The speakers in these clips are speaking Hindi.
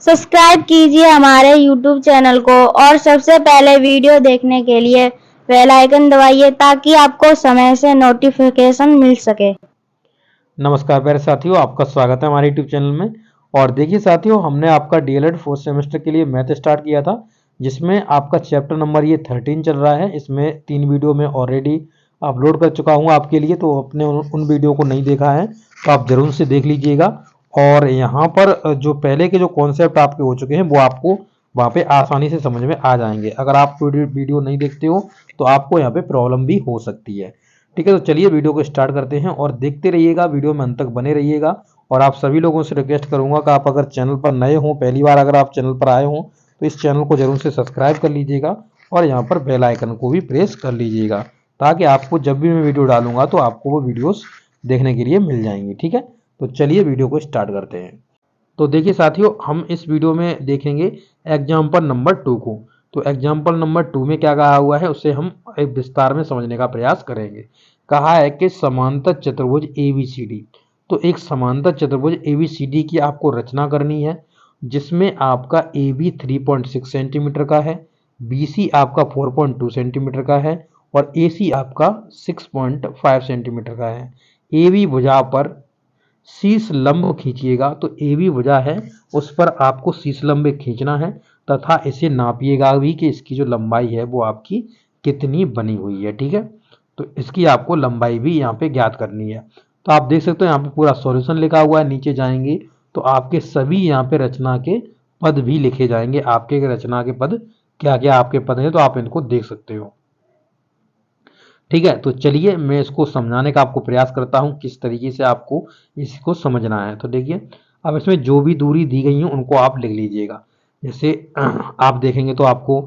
सब्सक्राइब कीजिए हमारे YouTube चैनल को और सबसे पहले वीडियो देखने के लिए बेल आइकन दबाइए ताकि आपको समय से नोटिफिकेशन मिल सके। नमस्कार प्यारे साथियों, आपका स्वागत है हमारे यूट्यूब चैनल में। और देखिए साथियों, हमने आपका डीएलएड फोर्थ सेमेस्टर के लिए मैथ स्टार्ट किया था, जिसमें आपका चैप्टर नंबर ये 13 चल रहा है। इसमें 3 वीडियो में ऑलरेडी अपलोड कर चुका हूँ आपके लिए, तो अपने उन वीडियो को नहीं देखा है तो आप जरूर से देख लीजिएगा। और यहाँ पर जो पहले के जो कॉन्सेप्ट आपके हो चुके हैं वो आपको वहाँ पे आसानी से समझ में आ जाएंगे। अगर आप वीडियो नहीं देखते हो तो आपको यहाँ पे प्रॉब्लम भी हो सकती है। ठीक है, तो चलिए वीडियो को स्टार्ट करते हैं और देखते रहिएगा, वीडियो में अंत तक बने रहिएगा। और आप सभी लोगों से रिक्वेस्ट करूंगा कि आप अगर चैनल पर नए हों, पहली बार अगर आप चैनल पर आए हों तो इस चैनल को जरूर से सब्सक्राइब कर लीजिएगा और यहाँ पर बेल आइकन को भी प्रेस कर लीजिएगा, ताकि आपको जब भी मैं वीडियो डालूंगा तो आपको वो वीडियोस देखने के लिए मिल जाएंगी। ठीक है, तो चलिए वीडियो को स्टार्ट करते हैं। तो देखिए साथियों, हम इस वीडियो में देखेंगे एग्जाम्पल नंबर 2 को। तो एग्जाम्पल नंबर 2 में क्या कहा हुआ है उसे हम एक विस्तार में समझने का प्रयास करेंगे। कहा है कि समांतर चतुर्भुज एबीसीडी। तो एक समांतर चतुर्भुज एबीसीडी की आपको रचना करनी है, जिसमें आपका ए बी 3.6 सेंटीमीटर का है, बी सी आपका 4.2 सेंटीमीटर का है और ए सी आपका 6.5 सेंटीमीटर का है। ए बी भुजा पर शीर्ष लंब खींचिएगा, तो ए बी भुजा है उस पर आपको शीर्ष लंब खींचना है तथा इसे नापिएगा भी कि इसकी जो लंबाई है वो आपकी कितनी बनी हुई है। ठीक है, तो इसकी आपको लंबाई भी यहाँ पे ज्ञात करनी है। तो आप देख सकते हो यहाँ पे पूरा सॉल्यूशन लिखा हुआ है। नीचे जाएंगे तो आपके सभी यहाँ पे रचना के पद भी लिखे जाएंगे। आपके रचना के पद क्या क्या आपके पद हैं तो आप इनको देख सकते हो। ठीक है, तो चलिए मैं इसको समझाने का आपको प्रयास करता हूँ किस तरीके से आपको इसको समझना है। तो देखिए, अब इसमें जो भी दूरी दी गई है उनको आप लिख लीजिएगा। जैसे आप देखेंगे तो आपको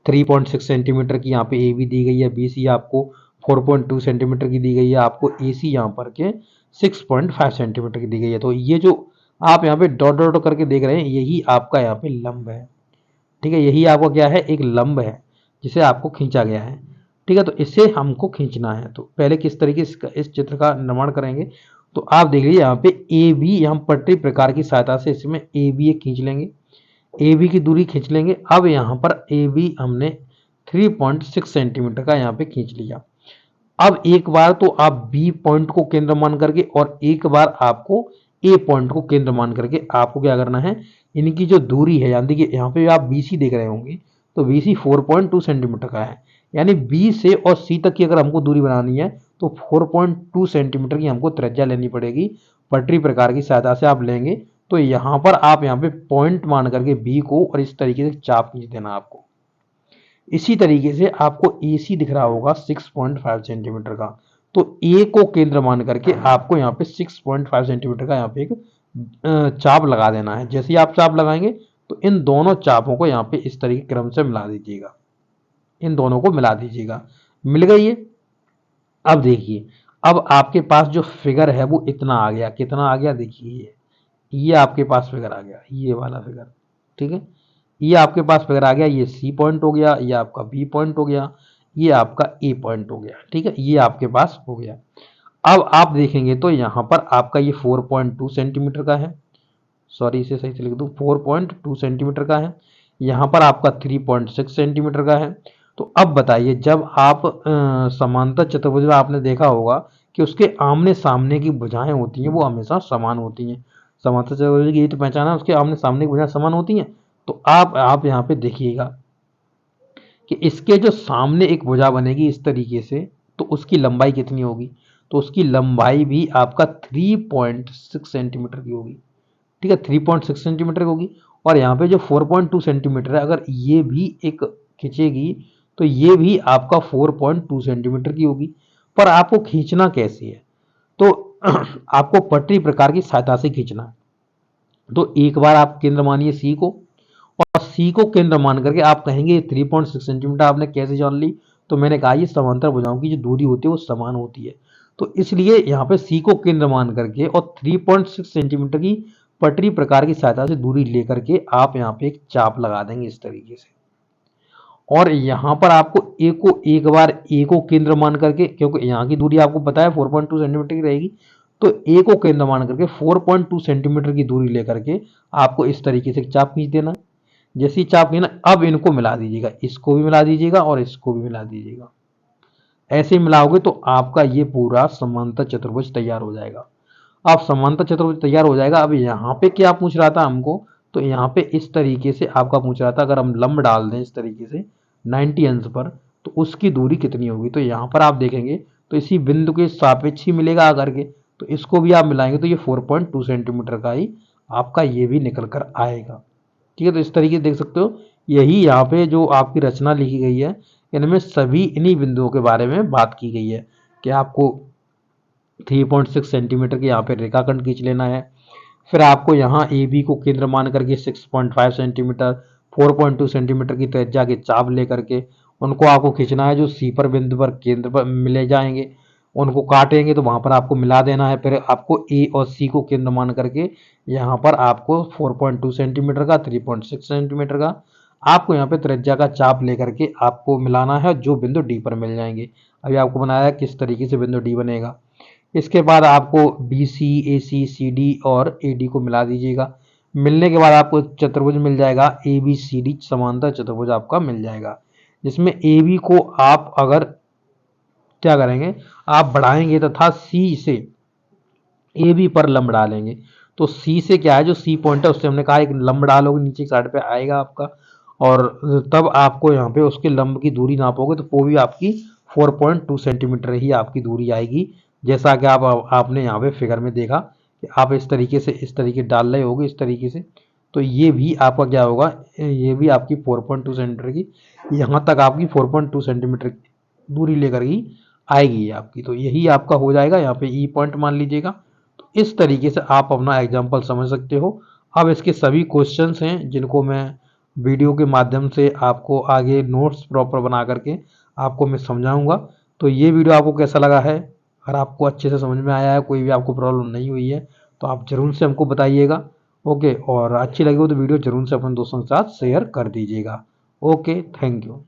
3.6 सेंटीमीटर की यहाँ पे ए बी दी गई है, बी सी आपको 4.2 सेंटीमीटर की दी गई है, आपको ए सी यहाँ पर के 6.5 सेंटीमीटर की दी गई है। तो ये जो आप यहाँ पे डॉट डॉट करके देख रहे हैं यही आपका यहाँ पे लंब है। ठीक है, यही आपका क्या है, एक लंब है जिसे आपको खींचा गया है। ठीक है, तो इसे हमको खींचना है। तो पहले किस तरीके से इस चित्र का निर्माण करेंगे, तो आप देख लीजिए यहाँ पे ए बी हम पटरी प्रकार की सहायता से इसमें ए बी खींच लेंगे, ए बी की दूरी खींच लेंगे। अब यहाँ पर ए बी हमने 3.6 सेंटीमीटर का यहाँ पे खींच लिया। अब एक बार तो आप बी पॉइंट को केंद्र मान करके और एक बार आपको ए पॉइंट को केंद्र मान करके आपको क्या करना है, इनकी जो दूरी है, यानी कि यहाँ पे आप बी सी देख रहे होंगे तो बी सी 4.2 सेंटीमीटर का है। यानी बी से और सी तक की अगर हमको दूरी बनानी है तो 4.2 सेंटीमीटर की हमको त्रिज्या लेनी पड़ेगी। पटरी प्रकार की सहायता से आप लेंगे तो यहाँ पर आप यहाँ पे पॉइंट मान करके बी को और इस तरीके से चाप खींच देना आपको। इसी तरीके से आपको ए सी दिख रहा होगा 6.5 सेंटीमीटर का, तो ए को केंद्र मान करके आपको यहाँ पे 6.5 सेंटीमीटर का यहाँ पे एक चाप लगा देना है। जैसे ही आप चाप लगाएंगे तो इन दोनों चापों को यहाँ पे इस तरीके क्रम से मिला दीजिएगा, इन दोनों को मिला दीजिएगा। मिल गई है। अब देखिए, अब आपके पास जो फिगर है वो इतना आ गया, कितना आ गया देखिए, ये आपके पास फिगर आ गया, ये वाला फिगर। ठीक है, ये आपके पास फिगर आ गया, ये सी पॉइंट हो गया, ये आपका बी पॉइंट हो गया, ये आपका ए पॉइंट हो गया। ठीक है, ये आपके पास हो गया। अब आप देखेंगे तो यहाँ पर आपका ये 4.2 सेंटीमीटर का है, सॉरी इसे सही से लिख दूँ, 4.2 सेंटीमीटर का है। यहाँ पर आपका 3.6 सेंटीमीटर का है। तो अब बताइए, जब आप समांतर चतुर्भुज में आपने देखा होगा कि उसके आमने सामने की भुजाएं होती हैं वो हमेशा समान होती हैं। समांतर चतुर्भुज की यही तो पहचान है, उसके आमने सामने की भुजाएं समान होती हैं। तो आप यहाँ पे देखिएगा कि इसके जो सामने एक भुजा बनेगी इस तरीके से, तो उसकी लंबाई कितनी होगी, तो उसकी लंबाई भी आपका 3.6 सेंटीमीटर की होगी। ठीक है, 3.6 सेंटीमीटर की होगी। और यहाँ पे जो 4.2 सेंटीमीटर है, अगर ये भी एक खींचेगी तो ये भी आपका 4.2 सेंटीमीटर की होगी। पर आपको खींचना कैसे है, तो आपको पटरी प्रकार की सहायता से खींचना है। तो एक बार आप केंद्र मानिए सी को, और सी को केंद्र मान करके आप कहेंगे 3.6 सेंटीमीटर आपने कैसे जान ली, तो मैंने कहा ये समांतर भुजाओं की जो दूरी होती है वो समान होती है। तो इसलिए यहाँ पे सी को केंद्र मान करके और 3.6 सेंटीमीटर की पटरी प्रकार की सहायता से दूरी लेकर के आप यहाँ पे एक चाप लगा देंगे इस तरीके से। और यहाँ पर आपको ए को एक बार ए को केंद्र मान करके, क्योंकि यहाँ की दूरी आपको पता है 4.2 सेंटीमीटर की रहेगी, तो ए को केंद्र मान करके 4.2 सेंटीमीटर की दूरी लेकर के आपको इस तरीके से चाप खींच देना। जैसी चाप खींचना, अब इनको मिला दीजिएगा, इसको भी मिला दीजिएगा और इसको भी मिला दीजिएगा। ऐसे मिलाओगे तो आपका ये पूरा समांतर चतुर्भुज तैयार हो जाएगा। अब समांतर चतुर्भुज तैयार हो जाएगा। अब यहाँ पे क्या पूछ रहा था हमको, तो यहाँ पे इस तरीके से आपका पूछ रहा था, अगर हम लंब डाल दें इस तरीके से 90 अंश पर, तो उसकी दूरी कितनी होगी। तो यहाँ पर आप देखेंगे तो इसी बिंदु के सापेक्ष ही मिलेगा आकर के, तो इसको भी आप मिलाएंगे तो ये 4.2 सेंटीमीटर का ही आपका ये भी निकल कर आएगा। ठीक है, तो इस तरीके से देख सकते हो, यही यहाँ पे जो आपकी रचना लिखी गई है, इनमें सभी इन्हीं बिंदुओं के बारे में बात की गई है कि आपको 3.6 सेंटीमीटर के यहाँ पे रेखाखंड खींच लेना है। फिर आपको यहाँ ए बी को केंद्र मान करके 6.5 सेंटीमीटर 4.2 सेंटीमीटर की त्रिज्या के चाप लेकर के उनको आपको खींचना है, जो सी पर बिंदु पर केंद्र पर मिले जाएंगे, उनको काटेंगे तो वहां पर आपको मिला देना है। फिर आपको ए और सी को केंद्र मान करके यहाँ पर आपको 4.2 सेंटीमीटर का 3.6 सेंटीमीटर का आपको यहाँ पे त्रिज्या का चाप लेकर के आपको मिलाना है, जो बिंदु डी पर मिल जाएंगे। अभी आपको बनाया किस तरीके से बिंदु डी बनेगा। इसके बाद आपको बी सी ए सी सी डी और ए डी को मिला दीजिएगा। मिलने के बाद आपको चतुर्भुज मिल जाएगा, ए बी सी डी समांतर चतुर्भुज आपका मिल जाएगा, जिसमें ए बी को आप अगर क्या करेंगे, आप बढ़ाएंगे तथा सी से ए बी पर लंब डालेंगे। तो सी से क्या है, जो सी पॉइंट है उससे हमने कहा एक लंब डालोगे, नीचे की साइड पे आएगा आपका, और तब आपको यहाँ पे उसके लंब की दूरी नापोगे तो वो भी आपकी 4.2 सेंटीमीटर ही आपकी दूरी आएगी। जैसा कि आपने यहाँ पे फिगर में देखा कि आप इस तरीके से इस तरीके डाल रहे होगे इस तरीके से, तो ये भी आपका क्या होगा, ये भी आपकी 4.2 सेंटीमीटर की, यहाँ तक आपकी 4.2 सेंटीमीटर दूरी लेकर ही आएगी आपकी। तो यही आपका हो जाएगा, यहाँ पे ई पॉइंट मान लीजिएगा। तो इस तरीके से आप अपना एग्जाम्पल समझ सकते हो। अब इसके सभी क्वेश्चंस हैं जिनको मैं वीडियो के माध्यम से आपको आगे नोट्स प्रॉपर बना करके आपको मैं समझाऊंगा। तो ये वीडियो आपको कैसा लगा है, अगर आपको अच्छे से समझ में आया है, कोई भी आपको प्रॉब्लम नहीं हुई है, तो आप जरूर से हमको बताइएगा। ओके, और अच्छी लगी हो तो वीडियो जरूर से अपने दोस्तों के साथ शेयर कर दीजिएगा। Okay, thank you.